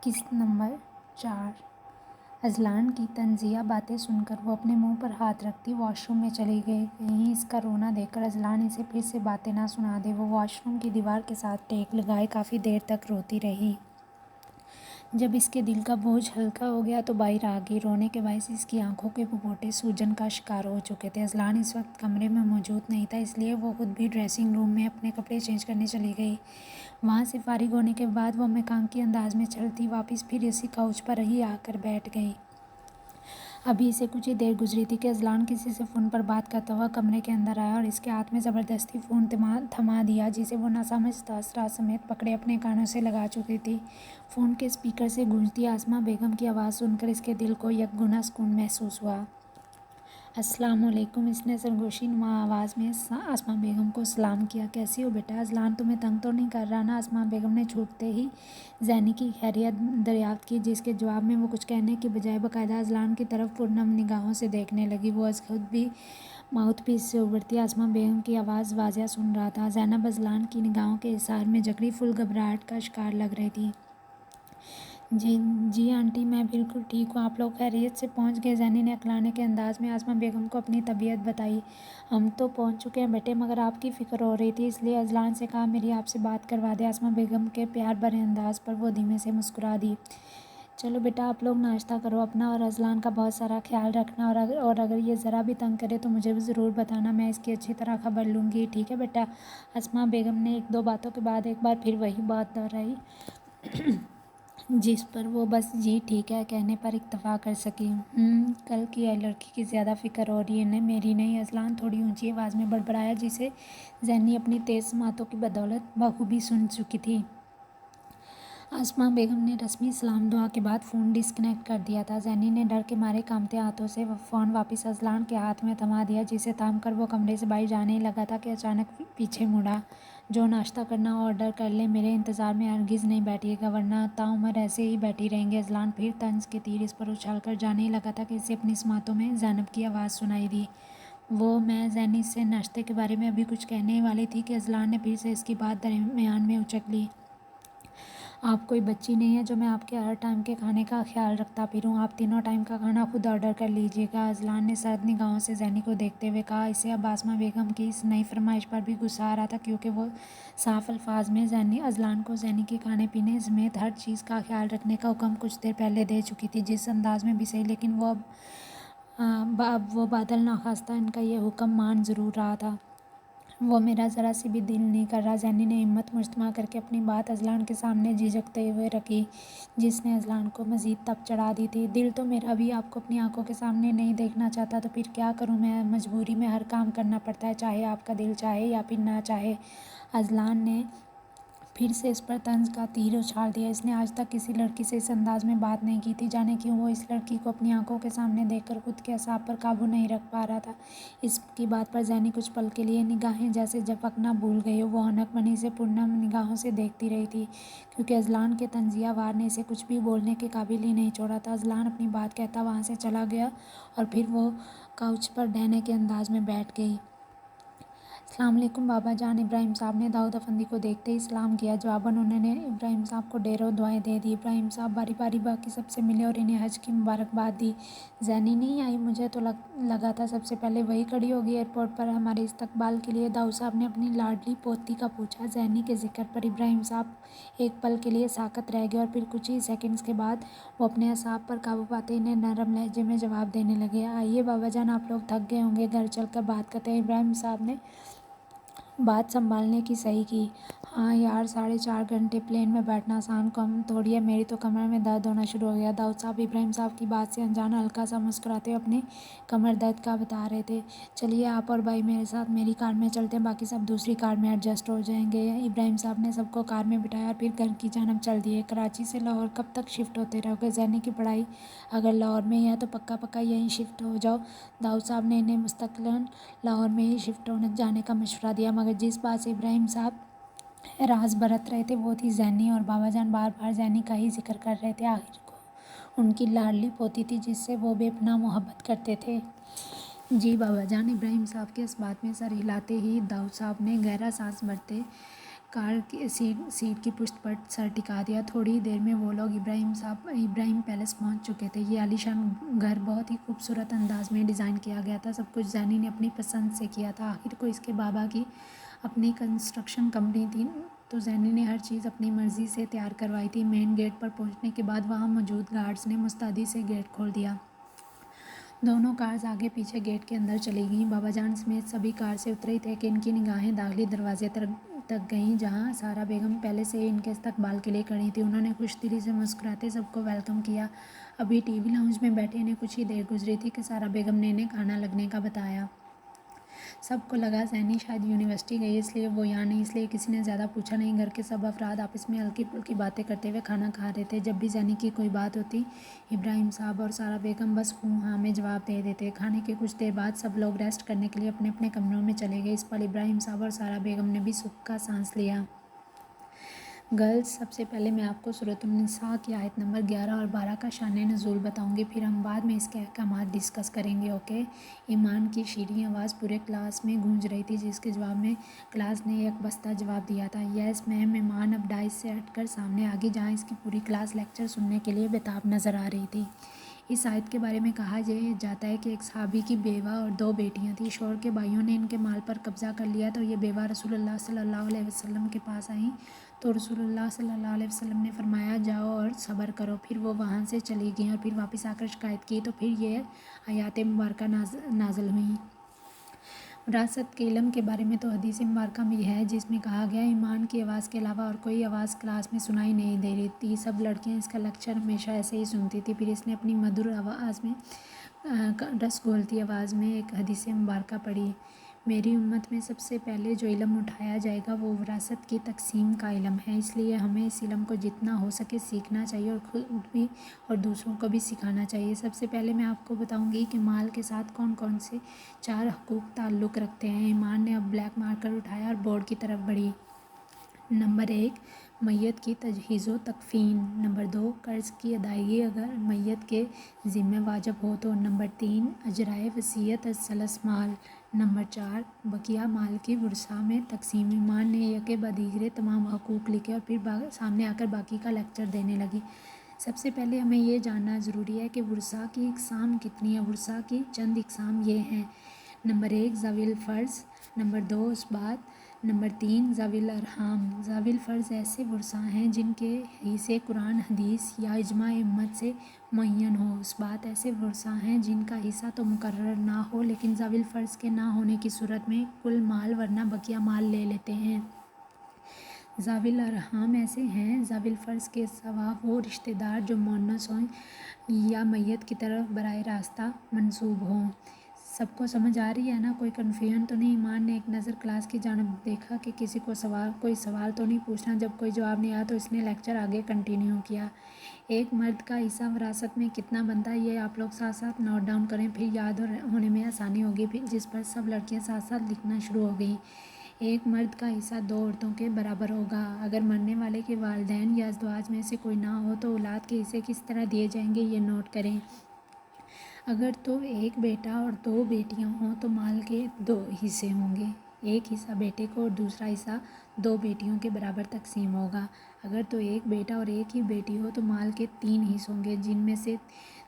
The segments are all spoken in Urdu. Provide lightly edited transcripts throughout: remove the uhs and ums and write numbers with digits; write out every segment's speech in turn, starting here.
قسط نمبر 4۔ اذلان کی طنزیہ باتیں سن کر وہ اپنے منہ پر ہاتھ رکھتی واش روم میں چلی گئی۔ کہیں اس کا رونا دیکھ کر اذلان اسے پھر سے باتیں نہ سنا دے۔ وہ واش روم کی دیوار کے ساتھ ٹیک لگائے کافی دیر تک روتی رہی۔ جب اس کے دل کا بوجھ ہلکا ہو گیا تو باہر آ گئی۔ رونے کے باعث اس کی آنکھوں کے پپوٹے سوجن کا شکار ہو چکے تھے۔ اذلان اس وقت کمرے میں موجود نہیں تھا، اس لیے وہ خود بھی ڈریسنگ روم میں اپنے کپڑے چینج کرنے چلی گئی۔ وہاں سے فارغ ہونے کے بعد وہ مکانکی انداز میں چلتی واپس پھر اسی کوچ پر ہی آ کر بیٹھ گئی۔ ابھی سے کچھ ہی دیر گزری تھی کہ اذلان کسی سے فون پر بات کرتا ہوا کمرے کے اندر آیا اور اس کے ہاتھ میں زبردستی فون تھما دیا، جسے وہ ناسمجھ تاثرات سمیت پکڑے اپنے کانوں سے لگا چکی تھی۔ فون کے اسپیکر سے گونجتی آسماں بیگم کی آواز سن کر اس کے دل کو یک گنا سکون محسوس ہوا۔ السلام علیکم، اس نے سرگوشی نما آواز میں آسماں بیگم کو سلام کیا۔ کیسی ہو بیٹا؟ اذلان تمہیں تنگ تو نہیں کر رہا نا؟ آسماں بیگم نے چھوٹتے ہی زینی کی خیریت دریافت کی، جس کے جواب میں وہ کچھ کہنے کی بجائے باقاعدہ اذلان کی طرف پرنم نگاہوں سے دیکھنے لگی۔ وہ از خود بھی ماؤتھ پیس سے ابھرتی آسماں بیگم کی آواز واضح سن رہا تھا۔ زینب اذلان کی نگاہوں کے اظہار میں جگری فل گھبراہٹ کا شکار لگ رہی تھی۔ جی آنٹی، میں بالکل ٹھیک ہوں، آپ لوگ خیریت سے پہنچ گئے؟ زینی نے عقلانیے کے انداز میں آسماں بیگم کو اپنی طبیعت بتائی۔ ہم تو پہنچ چکے ہیں بیٹے، مگر آپ کی فکر ہو رہی تھی، اس لیے اذلان سے کہا میری آپ سے بات کروا دیں۔ آسماں بیگم کے پیار بھرے انداز پر وہ دھیمے سے مسکرا دی۔ چلو بیٹا، آپ لوگ ناشتہ کرو، اپنا اور اذلان کا بہت سارا خیال رکھنا، اور اگر یہ ذرا بھی تنگ کرے تو مجھے ضرور بتانا، میں اس کی اچھی طرح خبر لوں گی، ٹھیک ہے بیٹا؟ آسماں بیگم نے ایک دو باتوں کے بعد ایک بار پھر وہی بات دہرائی جس پر وہ بس جی ٹھیک ہے کہنے پر اکتفا کر سکی۔ کل کی آئی لڑکی کی زیادہ فکر ہو رہی ہے، میری نہیں، اذلان تھوڑی اونچی آواز میں بڑبڑایا، جسے زینی اپنی تیز سماعتوں کی بدولت بخوبی سن چکی تھی۔ آسماں بیگم نے رسمی سلام دعا کے بعد فون ڈسکنیکٹ کر دیا تھا۔ زینی نے ڈر کے مارے کانپتے ہاتھوں سے فون واپس اذلان کے ہاتھ میں تھما دیا، جسے تھام کر وہ کمرے سے باہر جانے ہی لگا تھا کہ اچانک پیچھے مڑا۔ جو ناشتہ کرنا ہو آرڈر کر لیں، میرے انتظار میں ہرگز نہیں بیٹھیے گا ورنہ تاعمر ایسے ہی بیٹھی رہیں گے۔ اذلان پھر طنز کے تیر اس پر اچھال کر جانے ہی لگا تھا کہ اسے اپنی سماعتوں میں زینب کی آواز سنائی دی۔ میں زینی سے ناشتے کے بارے میں ابھی کچھ کہنے ہی والی تھی کہ اذلان نے پھر سے اس کی بات درمیان میں اچک لی۔ آپ کوئی بچی نہیں ہیں جو میں آپ کے ہر ٹائم کے کھانے کا خیال رکھتا پھروں، آپ تینوں ٹائم کا کھانا خود آرڈر کر لیجیے گا۔ اذلان نے سرد نگاہوں سے زینی کو دیکھتے ہوئے کہا۔ اسے اب آسماں بیگم کی اس نئی فرمائش پر بھی غصہ آ رہا تھا، کیونکہ وہ صاف الفاظ میں اذلان کو زینی کے کھانے پینے سمیت ہر چیز کا خیال رکھنے کا حکم کچھ دیر پہلے دے چکی تھی، جس انداز میں بھی صحیح، لیکن اب وہ بادل ناخواستہ ان کا یہ حکم مان ضرور رہا تھا۔ وہ میرا ذرا سی بھی دل نہیں کر رہا، زینی نے ہمت مجتمع کر کے اپنی بات اذلان کے سامنے جھجکتے ہوئے رکھی، جس نے اذلان کو مزید تپ چڑھا دی تھی۔ دل تو میرا بھی آپ کو اپنی آنکھوں کے سامنے نہیں دیکھنا چاہتا، تو پھر کیا کروں میں؟ مجبوری میں ہر کام کرنا پڑتا ہے، چاہے آپ کا دل چاہے یا پھر نہ چاہے۔ اذلان نے پھر سے اس پر طنز کا تیر اچھال دیا۔ اس نے آج تک کسی لڑکی سے اس انداز میں بات نہیں کی تھی، جانے کیوں وہ اس لڑکی کو اپنی آنکھوں کے سامنے دیکھ کر خود کے اعصاب پر قابو نہیں رکھ پا رہا تھا۔ اس کی بات پر زینی کچھ پل کے لیے نگاہیں جیسے جھپکنا بھول گئی ہو۔ وہ حنک بنی سے پرنم نگاہوں سے دیکھتی رہی تھی، کیونکہ اذلان کے طنزیہ وار نے اسے کچھ بھی بولنے کے قابل ہی نہیں چھوڑا تھا۔ اذلان اپنی بات کہتا وہاں سے چلا گیا اور پھر وہ کوچ پر ڈھہنے کے انداز میں بیٹھ گئی۔ السلام علیکم بابا جان، ابراہیم صاحب نے داؤد افندی کو دیکھتے ہی سلام کیا۔ جواباً انہوں نے ابراہیم صاحب کو ڈھیروں دعائیں دے دیں۔ ابراہیم صاحب باری باری باقی سب سے ملے اور انہیں حج کی مبارکباد دی۔ زینی نہیں آئی؟ مجھے تو لگا تھا سب سے پہلے وہی کھڑی ہوگی۔ ایئرپورٹ پر ہمارے استقبال کے لیے داؤد صاحب نے اپنی لاڈلی پوتی کا پوچھا۔ زینی کے ذکر پر ابراہیم صاحب ایک پل کے لیے ساکت رہ گئے اور پھر کچھ ہی سیکنڈز کے بعد وہ اپنے اعصاب پر قابو پاتے انہیں نرم لہجے میں جواب دینے لگے۔ آئیے بابا جان، آپ لوگ تھک گئے ہوں گے، گھر چل کر بات کرتے ہیں۔ ابراہیم صاحب نے بات سنبھالنے کی صحیح کی۔ ہاں یار، 4.5 گھنٹے پلین میں بیٹھنا آسان کام تھوڑی ہے، میری تو کمر میں درد ہونا شروع ہو گیا۔ داؤد صاحب ابراہیم صاحب کی بات سے انجانا ہلکا سا مسکراتے ہوئے اپنے کمر درد کا بتا رہے تھے۔ چلیے آپ اور بھائی میرے ساتھ میری کار میں چلتے ہیں، باقی سب دوسری کار میں ایڈجسٹ ہو جائیں گے۔ ابراہیم صاحب نے سب کو کار میں بٹھایا اور پھر گھر کی جانب چل دیے۔ کراچی سے لاہور کب تک شفٹ ہوتے رہو گے؟ زینی کی پڑھائی اگر لاہور میں ہی ہے تو پکا یہیں شفٹ ہو جاؤ۔ داؤد صاحب نے انہیں مستقلاً لاہور میں ہی شفٹ ہونے جانے کا مشورہ دیا، مگر جس بات سے ابراہیم صاحب اعراض برت رہے تھے وہ تھی زینی، اور بابا جان بار بار زینی کا ہی ذکر کر رہے تھے۔ آخر کو ان کی لاڈلی پوتی تھی جس سے وہ بے پناہ محبت کرتے تھے۔ جی بابا جان، ابراہیم صاحب کے اس بات میں سر ہلاتے ہی داؤد صاحب نے گہرا سانس بھرتے کار کی سیٹ کی پشت پر سر ٹکا دیا۔ تھوڑی دیر میں وہ لوگ ابراہیم پیلس پہنچ چکے تھے۔ یہ عالیشان گھر بہت ہی خوبصورت انداز میں ڈیزائن کیا گیا تھا۔ سب کچھ زینی نے اپنی پسند سے کیا تھا۔ آخر کو اس کے بابا کی اپنی کنسٹرکشن کمپنی تھی تو زینی نے ہر چیز اپنی مرضی سے تیار کروائی تھی۔ مین گیٹ پر پہنچنے کے بعد وہاں موجود گارڈز نے مستعدی سے گیٹ کھول دیا۔ دونوں کارز آگے پیچھے گیٹ کے اندر چلی گئیں۔ بابا جان سمیت سبھی کار سے اترے تھے کہ ان کی نگاہیں داخلی دروازے تک گئیں، جہاں سارا بیگم پہلے سے ہی ان کے استقبال کے لیے کھڑی تھی۔ انہوں نے خوش دلی سے مسکراتے سب کو ویلکم کیا۔ ابھی ٹی وی لاؤنج میں بیٹھے انہیں کچھ ہی دیر گزری تھی کہ سارا بیگم نے انہیں کھانا لگنے کا بتایا۔ سب کو لگا زینی شاید یونیورسٹی گئی اس لیے وہ یہاں نہیں، اس لیے کسی نے زیادہ پوچھا نہیں۔ گھر کے سب افراد آپس میں ہلکی پھلکی باتیں کرتے ہوئے کھانا کھا رہے تھے۔ جب بھی زینی کی کوئی بات ہوتی، ابراہیم صاحب اور سارا بیگم بس ہوں ہاں میں جواب دے دیتے۔ کھانے کے کچھ دیر بعد سب لوگ ریسٹ کرنے کے لیے اپنے اپنے کمروں میں چلے گئے۔ اس پل ابراہیم صاحب اور سارا بیگم نے بھی سکھ کا سانس لیا۔ گرلز، سب سے پہلے میں آپ کو سورۃ النساء کی آیت نمبر 11 اور 12 کا شانِ نزول بتاؤں گی، پھر ہم بعد میں اس کے احکامات ڈسکس کریں گے، اوکے؟ ایمان کی شیریں آواز پورے کلاس میں گونج رہی تھی، جس کے جواب میں کلاس نے یک بستہ جواب دیا تھا، یس میم۔ ایمان اب ڈائس سے ہٹ کر سامنے آ گئی، جہاں اس کی پوری کلاس لیکچر سننے کے لیے بےتاب نظر آ رہی تھی۔ اس آیت کے بارے میں کہا جاتا ہے کہ ایک صحابی کی بیوہ اور 2 بیٹیاں تھیں۔ شوہر کے بھائیوں نے ان کے مال پر قبضہ کر لیا تو یہ بیوہ رسول اللہ صلی اللہ علیہ وسلم کے پاس آئیں تو رسول اللہ صلی اللہ علیہ وسلم نے فرمایا جاؤ اور صبر کرو۔ پھر وہ وہاں سے چلی گئیں اور پھر واپس آ کر شکایت کی تو پھر یہ آیات مبارکہ نازل ہوئیں۔ وراثت کے علم کے بارے میں تو حدیث مبارکہ بھی ہے جس میں کہا گیا ایمان کی آواز کے علاوہ اور کوئی آواز کلاس میں سنائی نہیں دے رہی تھی۔ سب لڑکیاں اس کا لیکچر ہمیشہ ایسے ہی سنتی تھی۔ پھر اس نے اپنی مدھر آواز میں رس گھولتی آواز میں ایک حدیث مبارکہ پڑھی، میری امت میں سب سے پہلے جو علم اٹھایا جائے گا وہ وراثت کی تقسیم کا علم ہے، اس لیے ہمیں اس علم کو جتنا ہو سکے سیکھنا چاہیے اور خود بھی اور دوسروں کو بھی سکھانا چاہیے۔ سب سے پہلے میں آپ کو بتاؤں گی کہ مال کے ساتھ کون کون سے 4 حقوق تعلق رکھتے ہیں۔ ایمان نے اب بلیک مارکر اٹھایا اور بورڈ کی طرف بڑھی۔ نمبر 1، میت کی تجہیز و تکفین۔ نمبر 2، قرض کی ادائیگی اگر میت کے ذمہ واجب ہو تو۔ نمبر 3، اجرائے وصیت از ثلث مال۔ نمبر 4، بقیہ مال کی ورثاء میں تقسیم۔ ایمان نے یکے بعد دیگرے تمام حقوق لکھے اور پھر سامنے آ کر باقی کا لیکچر دینے لگی۔ سب سے پہلے ہمیں یہ جاننا ضروری ہے کہ ورثاء کی اقسام کتنی ہیں۔ ورثاء کی چند اقسام یہ ہیں، نمبر 1، ذوی الفرض، نمبر 2، اسباط، نمبر 3، ذوی الارحام۔ ذوی الفرض ایسے ورثاء ہیں جن کے حصے قرآن، حدیث یا اجماع امت سے معین ہوں۔ اسباط ایسے ورثاء ہیں جن کا حصہ تو مقرر نہ ہو لیکن ذوی الفرض کے نہ ہونے کی صورت میں کل مال ورنہ بقیہ مال لے لیتے ہیں۔ ذوی الارحام ایسے ہیں ذوی الفرض کے سوا وہ رشتہ دار جو مونس ہوں یا میت کی طرف براہ راستہ منسوب ہوں۔ سب کو سمجھ آ رہی ہے نا؟ کوئی کنفیوژن تو نہیں؟ ایمان نے ایک نظر کلاس کی جانب دیکھا کہ کسی کو کوئی سوال تو نہیں پوچھنا۔ جب کوئی جواب نہیں آیا تو اس نے لیکچر آگے کنٹینیو کیا، ایک مرد کا حصہ وراثت میں کتنا بنتا ہے یہ آپ لوگ ساتھ ساتھ نوٹ ڈاؤن کریں، پھر یاد ہونے میں آسانی ہوگی، جس پر سب لڑکیاں ساتھ ساتھ لکھنا شروع ہو گئیں۔ ایک مرد کا حصہ 2 عورتوں کے برابر ہوگا۔ اگر مرنے والے کے والدین یا ازدواج میں سے کوئی نہ ہو تو اولاد کے حصے کس طرح دیے جائیں گے یہ نوٹ کریں۔ اگر تو ایک بیٹا اور 2 بیٹیاں ہوں تو مال کے 2 حصے ہوں گے، ایک حصہ بیٹے کو اور دوسرا حصہ 2 بیٹیوں کے برابر تقسیم ہوگا۔ اگر تو ایک بیٹا اور ایک ہی بیٹی ہو تو مال کے 3 حصے ہوں گے، جن میں سے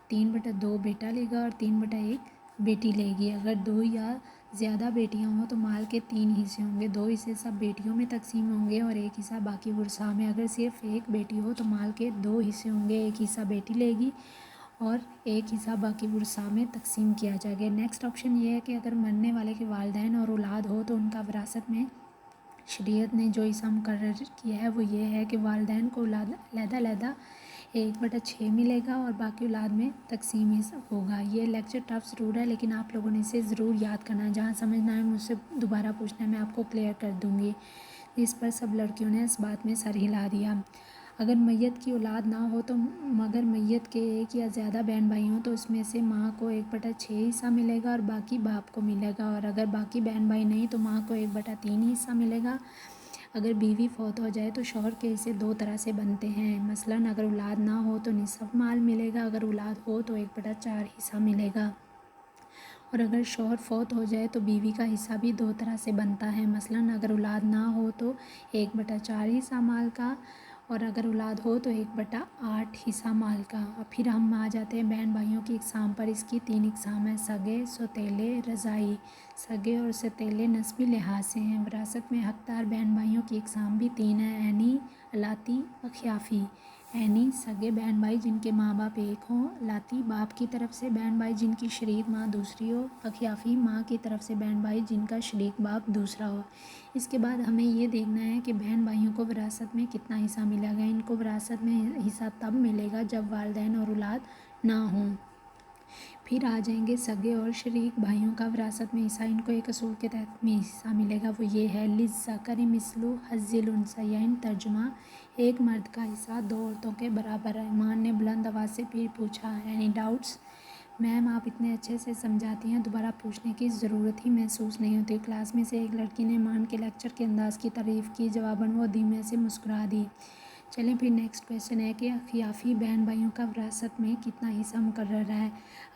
3/2 بیٹا لے گا اور 3/1 بیٹی لے گی۔ اگر 2 یا زیادہ بیٹیاں ہوں تو مال کے 3 حصے ہوں گے، 2 حصے سب بیٹیوں میں تقسیم ہوں گے اور ایک حصہ باقی ورثاء میں۔ اگر صرف ایک بیٹی ہو تو مال کے 2 حصے ہوں گے، ایک حصہ بیٹی لے گی اور ایک حصہ باقی ورثاء میں تقسیم کیا جائے گا۔ نیکسٹ آپشن یہ ہے کہ اگر مرنے والے کے والدین اور اولاد ہو تو ان کا وراثت میں شریعت نے جو حصہ مقرر کیا ہے وہ یہ ہے کہ والدین کو علیحدہ علیحدہ 1/6 ملے گا اور باقی اولاد میں تقسیم ہوگا۔ یہ لیکچر ٹف ضرور ہے لیکن آپ لوگوں نے اسے ضرور یاد کرنا ہے، جہاں سمجھ نہ آئے مجھ سے دوبارہ پوچھنا ہے، میں آپ کو کلیئر کر دوں گی۔ اس پر سب لڑکیوں نے اس بات میں سر ہلا دیا۔ اگر میت کی اولاد نہ ہو تو مگر میت کے ایک یا زیادہ بہن بھائی ہوں تو اس میں سے ماں کو 1/6 حصہ ملے گا اور باقی باپ کو ملے گا، اور اگر باقی بہن بھائی نہیں تو ماں کو 1/3 حصہ ملے گا۔ اگر بیوی فوت ہو جائے تو شوہر کے حصے 2 طرح سے بنتے ہیں، مثلاً اگر اولاد نہ ہو تو نصف مال ملے گا، اگر اولاد ہو تو 1/4 حصہ ملے گا۔ اور اگر شوہر فوت ہو جائے تو بیوی کا حصہ بھی 2 طرح سے بنتا ہے، مثلاً اگر اولاد نہ ہو تو 1/4 حصہ مال کا، اور اگر اولاد ہو تو 1/8 حصہ مال کا۔ اور پھر ہم آ جاتے ہیں بہن بھائیوں کی اقسام پر۔ اس کی 3 اقسام ہیں: سگے، سوتیلے، رضاعی۔ سگے اور سوتیلے نسبی لحاظ سے ہیں۔ وراثت میں حقدار بہن بھائیوں کی اقسام بھی 3 ہیں: عینی، الاتی، اخیافی۔ عینی سگے بہن بھائی جن کے ماں باپ ایک ہوں، الاتی باپ کی طرف سے بہن بھائی جن کی شریک ماں دوسری ہو، اخیافی ماں کی طرف سے بہن بھائی جن کا شریک باپ دوسرا ہو۔ اس کے بعد ہمیں یہ دیکھنا ہے کہ بہن بھائیوں کو وراثت میں کتنا حصہ ملے گا۔ ان کو وراثت میں حصہ تب ملے گا جب والدین اور اولاد نہ ہوں۔ پھر آ جائیں گے سگے اور شریک بھائیوں کا وراثت میں حصہ۔ ان کو ایک اصول کے تحت میں حصہ ملے گا، وہ یہ ہے: للذکر مثل حظ الانثیین۔ ترجمہ: ایک مرد کا حصہ 2 عورتوں کے برابر ہے۔ ایمان نے بلند آواز سے پھر پوچھا: اینی ڈاؤٹس؟ میم آپ اتنے اچھے سے سمجھاتی ہیں، دوبارہ پوچھنے کی ضرورت ہی محسوس نہیں ہوتی۔ کلاس میں سے ایک لڑکی نے ایمان کے لیکچر کے انداز کی تعریف کی، جواباً وہ دھیمے سے مسکرا دی۔ چلیں پھر نیکسٹ کویسچن ہے کہ اخیافی بہن بھائیوں کا وراثت میں کتنا حصہ مقرر ہے۔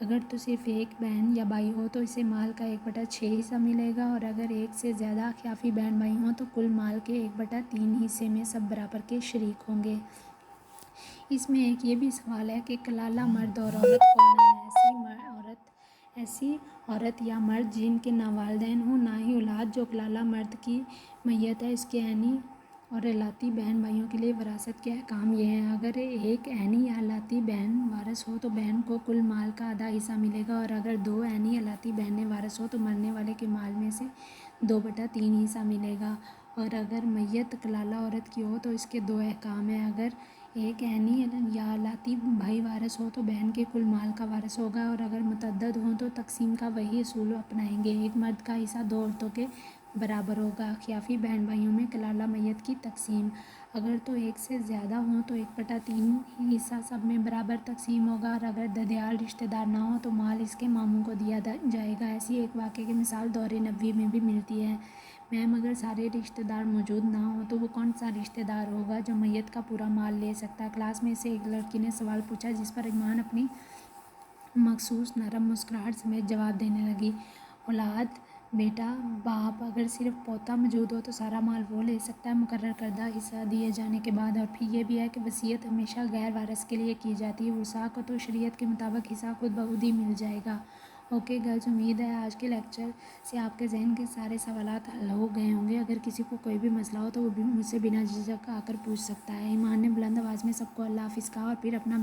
اگر تو صرف ایک بہن یا بھائی ہو تو اسے مال کا 1/6 حصہ ملے گا، اور اگر ایک سے زیادہ اخیافی بہن بھائی ہوں تو کل مال کے 1/3 حصے میں سب برابر کے شریک ہوں گے۔ اس میں ایک یہ بھی سوال ہے کہ کلالہ مرد اور عورت کون ہے؟ ایسی عورت یا مرد جن کے نہ والدین ہوں نہ ہی اولاد۔ جو کلالہ مرد کی میت ہے، اس کے عینی اور الاتی بہن بھائیوں کے لیے وراثت کے احکام یہ ہیں: اگر ایک عینی یا الاتی بہن وارث ہو تو بہن کو کل مال کا آدھا حصہ ملے گا، اور اگر 2 عینی الاتی بہنیں وارث ہو تو مرنے والے کے مال میں سے 2/3 حصہ ملے گا۔ اور اگر میت کلالہ عورت کی ہو تو اس کے 2 احکام ہیں: اگر ایک عینی یا الاتی بھائی وارث ہو تو بہن کے کل مال کا وارث ہوگا، اور اگر متعدد ہوں تو تقسیم کا وہی اصول اپنائیں گے: ایک مرد کا حصہ 2 عورتوں کے برابر ہوگا۔ اخیافی بہن بھائیوں میں کلالہ میت کی تقسیم: اگر تو ایک سے زیادہ ہوں تو 1/3 حصہ سب میں برابر تقسیم ہوگا، اور اگر ددیال رشتہ دار نہ ہوں تو مال اس کے ماموں کو دیا جائے گا۔ ایسی ایک واقعے کی مثال دور نبوی میں بھی ملتی ہے۔ میم اگر سارے رشتہ دار موجود نہ ہوں تو وہ کون سا رشتہ دار ہوگا جو میت کا پورا مال لے سکتا ہے؟ کلاس میں سے ایک لڑکی نے سوال پوچھا، جس پر ایمان اپنی مخصوص نرم مسکراہٹ سمیت جواب دینے لگی: اولاد، بیٹا، باپ۔ اگر صرف پوتا موجود ہو تو سارا مال وہ لے سکتا ہے مقرر کردہ حصہ دیے جانے کے بعد۔ اور پھر یہ بھی ہے کہ وصیت ہمیشہ غیر وارث کے لیے کی جاتی ہے، ورثاء کو تو شریعت کے مطابق حصہ خود بخود ہی مل جائے گا۔ اوکے گرلز، امید ہے آج کے لیکچر سے آپ کے ذہن کے سارے سوالات حل ہو گئے ہوں گے۔ اگر کسی کو کوئی بھی مسئلہ ہو تو وہ بھی مجھ سے بنا جھجک آ کر پوچھ سکتا ہے۔ ایمان نے بلند آواز میں سب کو اللہ حافظ کہا اور پھر اپنا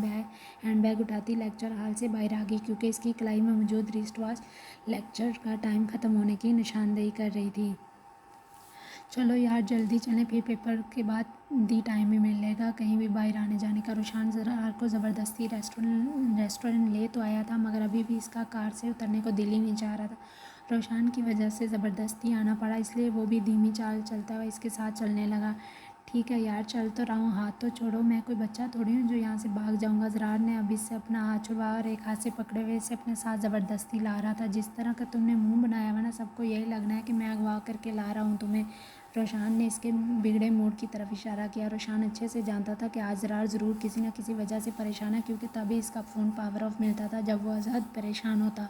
ہینڈ بیگ اٹھاتی لیکچر ہال سے باہر آ گئی، کیونکہ اس کی کلائی میں موجود ریسٹ واچ لیکچر کا ٹائم ختم ہونے کی نشاندہی کر رہی تھی۔ چلو یار جلدی چلیں، پھر پیپر کے بعد دی ٹائم ہی ملے گا کہیں بھی باہر آنے جانے کا۔ روشان زرار کو زبردستی ریسٹورنٹ لے تو آیا تھا، مگر ابھی بھی اس کا کار سے اترنے کو دل ہی نہیں چاہ رہا تھا۔ روشان کی وجہ سے زبردستی آنا پڑا، اس لیے وہ بھی دھیمی چال چلتا ہوا اس کے ساتھ چلنے لگا۔ ٹھیک ہے یار، چل تو رہا ہوں، ہاتھ تو چھوڑو، میں کوئی بچہ تھوڑی ہوں جو یہاں سے بھاگ جاؤں گا۔ زرار نے اب اس سے اپنا ہاتھ چھڑوایا اور ایک ہاتھ سے پکڑے ہوئے اسے اپنے ساتھ زبردستی لا رہا تھا۔ جس طرح کا تم نے منہ بنایا ہوا نا، سب کو یہی لگنا ہے کہ میں اغوا کر کے لا رہا ہوں تمہیں۔ روشان نے اس کے بگڑے موڈ کی طرف اشارہ کیا۔ روشان اچھے سے جانتا تھا کہ آج زرار ضرور کسی نہ کسی وجہ سے پریشان ہے، کیونکہ تبھی اس کا فون پاور آف ملتا تھا جب وہ ازحد پریشان ہوتا۔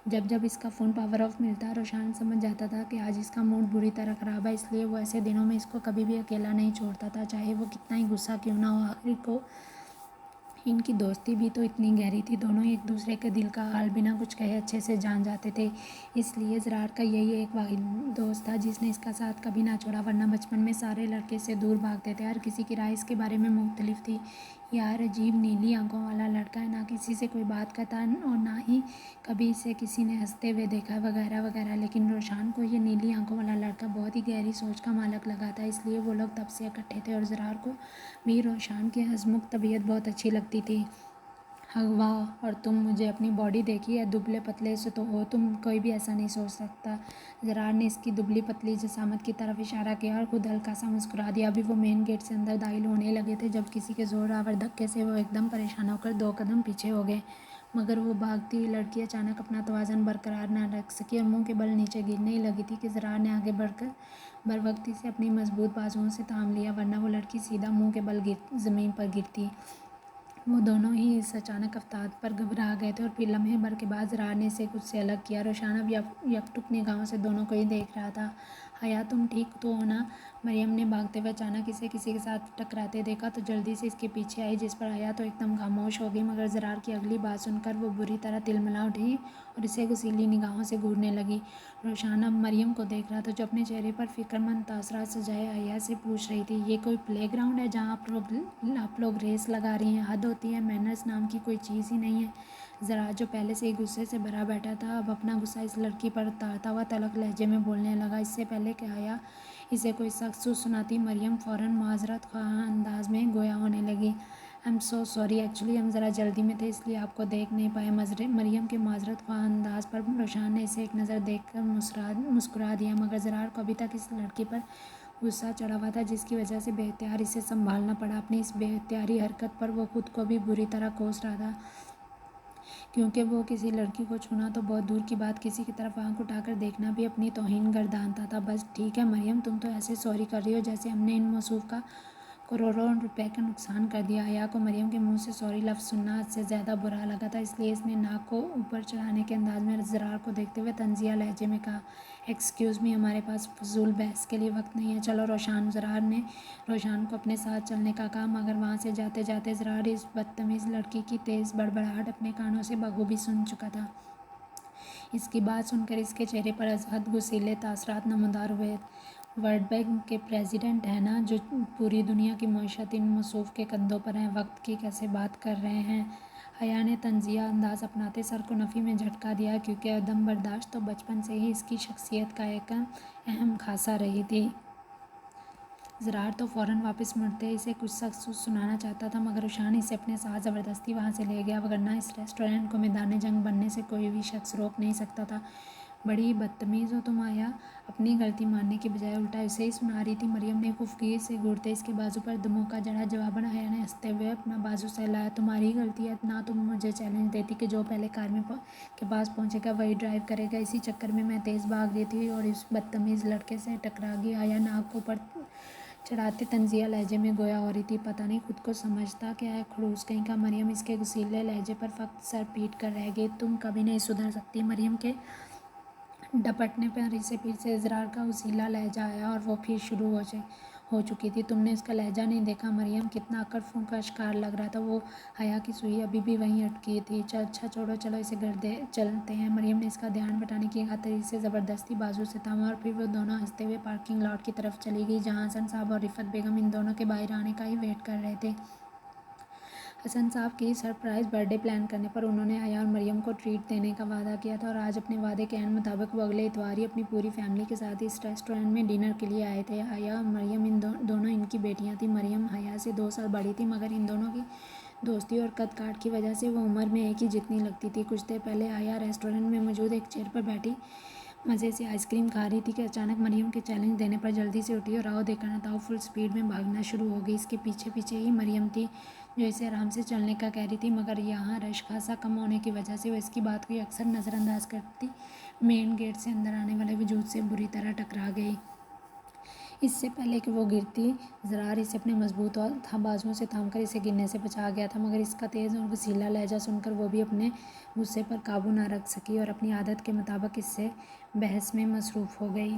جب اس کا فون پاور آف ملتا، روشان سمجھ جاتا تھا کہ آج اس کا موڈ بری طرح خراب ہے، اس لیے وہ ایسے دنوں میں اس کو کبھی بھی اکیلا نہیں چھوڑتا تھا، چاہے وہ کتنا ہی غصہ کیوں نہ ہو۔ آخر کو ان کی دوستی بھی تو اتنی گہری تھی، دونوں ایک دوسرے کے دل کا حال بنا کچھ کہے اچھے سے جان جاتے تھے۔ اس لیے زرار کا یہی ایک واحد دوست تھا جس نے اس کا ساتھ کبھی نہ چھوڑا، ورنہ بچپن میں سارے لڑکے اس سے دور بھاگتے تھے۔ ہر کسی کی رائے اس کے بارے میں مختلف تھی: یار عجیب نیلی آنکھوں والا لڑکا ہے، نہ کسی سے کوئی بات کرتا اور نہ ہی کبھی اسے کسی نے ہنستے ہوئے دیکھا، وغیرہ وغیرہ۔ لیکن روشان کو یہ نیلی آنکھوں والا لڑکا بہت ہی گہری سوچ کا مالک لگا تھا، اس لیے وہ لوگ تب سے اکٹھے تھے، اور زرار کو بھی روشان کی ہنسمکھ طبیعت بہت اچھی لگتی تھی۔ واہ، اور تم مجھے اپنی باڈی دیکھی ہے، دبلے پتلے سے تو ہو تم، کوئی بھی ایسا نہیں سوچ سکتا۔ زرار نے اس کی دبلی پتلی جسامت کی طرف اشارہ کیا اور خود ہلکا سا مسکرا دیا۔ ابھی وہ مین گیٹ سے اندر داخل ہونے لگے تھے جب کسی کے زور آور دھکے سے وہ ایک دم پریشان ہو کر 2 قدم پیچھے ہو گئے، مگر وہ بھاگتی ہوئی لڑکی اچانک اپنا توازن برقرار نہ رکھ سکی اور منہ کے بل نیچے گرنے ہی لگی تھی کہ زرار نے آگے بڑھ کر بروقتی سے اپنی مضبوط بازوؤں سے تھام لیا، ورنہ وہ لڑکی سیدھا منہ کے بل زمین پر گرتی۔ وہ دونوں ہی اس اچانک افتاد پر گھبرا گئے تھے اور پھر لمحے بھر کے بعد زرار نے اسے خود سے الگ کیا۔ روشان اب یکٹک نگاہوں سے دونوں کو ہی دیکھ رہا تھا۔ حیا تم ٹھیک تو ہو نا؟ مریم نے بھاگتے ہوئے اچانک اسے کسی کے ساتھ ٹکراتے دیکھا تو جلدی سے اس کے پیچھے آئی، جس پر حیا تو ایک دم خاموش ہو گئی، مگر زرار کی اگلی بات سن کر وہ بری طرح تلملا اٹھی اور اسے غصیلی نگاہوں سے گھورنے لگی۔ روشان اب مریم کو دیکھ رہا تھا جو اپنے چہرے پر فکرمند تاثرات سجائے حیا سے پوچھ رہی تھی، یہ کوئی پلے گراؤنڈ ہے جہاں آپ لوگ ریس لگا رہی ہیں؟ حد ہوتی ہے، مینرز نام کی کوئی چیز ہی نہیں ہے۔ زرار جو پہلے سے ہی غصے سے بھرا بیٹھا تھا اب اپنا غصہ اس لڑکی پر اتارتا ہوا تلخ لہجے میں بولنے لگا۔ اس سے پہلے کہ حیا اسے کوئی سخت سناتی، مریم فوراً معذرت خواہ انداز میں گویا ہونے لگی۔ I am so sorry, actually ہم ذرا جلدی میں تھے اس لیے آپ کو دیکھ نہیں پائے۔ مریم کے معذرت خواہ انداز پر روشان نے اسے ایک نظر دیکھ کر مسکرا دیا، مگر زرار کو ابھی تک اس لڑکی پر غصہ چڑھا ہوا تھا جس کی وجہ سے بے اختیار اسے سنبھالنا پڑا۔ اپنی اس بے اختیاری حرکت پر وہ خود کو بھی بری طرح کوس رہا تھا، کیونکہ وہ کسی لڑکی کو چھونا تو بہت دور کی بات، کسی کی طرف آنکھ اٹھا کر دیکھنا بھی اپنی توہین گردانتا تھا۔ بس ٹھیک ہے مریم، تم تو ایسے سوری کر رہی ہو جیسے ہم نے ان موصوف کا کروڑوں روپے کا نقصان کر دیا۔ حیا کو مریم کے منہ سے سوری لفظ سننا حد سے زیادہ برا لگا تھا، اس لیے اس نے ناک کو اوپر چڑھانے کے انداز میں زرار کو دیکھتے ہوئے طنزیہ لہجے میں کہا، ایکسکیوز می، ہمارے پاس فضول بحث کے لیے وقت نہیں ہے، چلو روشان۔ زرار نے روشان کو اپنے ساتھ چلنے کا کہا، مگر وہاں سے جاتے جاتے زرار اس بدتمیز لڑکی کی تیز بڑبڑاہٹ اپنے کانوں سے بخوبی سن چکا تھا۔ اس کی بات سن کر اس کے چہرے پر از حد غصیلے تاثرات نمودار ہوئے۔ ورلڈ بینک کے پریزیڈنٹ ہیں نا، جو پوری دنیا کی معیشت ان موصوف کے کندھوں پر ہے، وقت کی کیسے بات کر رہے ہیں؟ حیا نے طنزیہ انداز اپناتے سر کو نفی میں جھٹکا دیا، کیونکہ عدم برداشت تو بچپن سے ہی اس کی شخصیت کا ایک اہم خاصہ رہی تھی۔ زرار تو فوراً واپس مڑتے اسے کچھ سخت سنانا چاہتا تھا، مگر روشان اسے اپنے ساتھ زبردستی وہاں سے لے گیا، وگرنہ اس ریسٹورینٹ کو میدان جنگ بننے سے کوئی بھی شخص روک نہیں سکتا تھا۔ بڑی بدتمیز ہو تم حیا، اپنی غلطی ماننے کی بجائے الٹا اسے ہی سنا رہی تھی۔ مریم نے خفگی سے گھورتے اس کے بازو پر دھموکا جڑا جواباً حیا نے ہنستے ہوئے اپنا بازو سہلایا، تمہاری ہی غلطی ہے نا، تم مجھے چیلنج دیتی کہ جو پہلے کار کے پاس پہنچے گا وہی ڈرائیو کرے گا، اسی چکر میں تیز بھاگ رہی تھی اور اس بدتمیز لڑکے سے ٹکرا گئی۔ حیا ناک کو اوپر چڑھاتے طنزیہ لہجے میں گویا ہو رہی تھی، پتہ نہیں خود کو سمجھتا کیا ہے خڑوس کہیں کا۔ مریم اس کے غصیلے لہجے پر فقط سر پیٹ کر رہ گئی۔ تم کبھی نہیں سدھر سکتی۔ مریم کے ڈپٹنے پر اسے پھر سے زرار کا غصیلا لہجہ آیا اور وہ پھر شروع ہو چکی تھی، تم نے اس کا لہجہ نہیں دیکھا؟ مریم کتنا اکڑ کا شکار لگ رہا تھا، وہ حیا کی سوئی ابھی بھی وہیں اٹکی تھی۔ اچھا چھوڑو، چلو اسے گھر چلتے ہیں۔ مریم نے اس کا دھیان بٹانے کی خاطر اسے زبردستی بازو سے تھاما اور پھر وہ دونوں ہنستے ہوئے پارکنگ لاٹ کی طرف چلی گئی، جہاں حسن صاحب اور رفعت بیگم ان دونوں کے باہر آنے کا ہی ویٹ کر رہے تھے۔ حسن صاحب کی سرپرائز برتھ ڈے پلان کرنے پر انہوں نے حیا اور مریم کو ٹریٹ دینے کا وعدہ کیا تھا، اور آج اپنے وعدے کے عین مطابق وہ اگلے اتوار ہی اپنی پوری فیملی کے ساتھ اس ریسٹورینٹ میں ڈنر کے لیے آئے تھے۔ حیا اور مریم دونوں ان کی بیٹیاں تھیں۔ مریم حیا سے 2 سال بڑی تھی، مگر ان دونوں کی دوستی اور قد کاٹ کی وجہ سے وہ عمر میں ایک ہی جتنی لگتی تھی۔ کچھ دیر پہلے حیا ریسٹورینٹ میں موجود ایک چیئر پر بیٹھی مزے سے آئس کریم کھا رہی تھی کہ اچانک مریم کے چیلنج دینے پر جلدی سے اٹھی اور آؤ دیکھا نہ تاؤ فل سپیڈ میں بھاگنا شروع ہو گئی۔ اس کے پیچھے پیچھے ہی مریم تھی، جو اسے آرام سے چلنے کا کہہ رہی تھی، مگر یہاں رش خاصا کم ہونے کی وجہ سے وہ اس کی بات کو اکثر نظر انداز کرتی مین گیٹ سے اندر آنے والے وجود سے بری طرح ٹکرا گئی۔ اس سے پہلے کہ وہ گرتی، زرار اسے اپنے مضبوط بازوؤں سے تھام کر اسے گرنے سے بچا گیا تھا، مگر اس کا تیز اور غصیلا لہجہ سن کر وہ بھی اپنے غصے پر قابو نہ رکھ سکی اور اپنی عادت کے مطابق اس سے بحث میں مصروف ہو گئی۔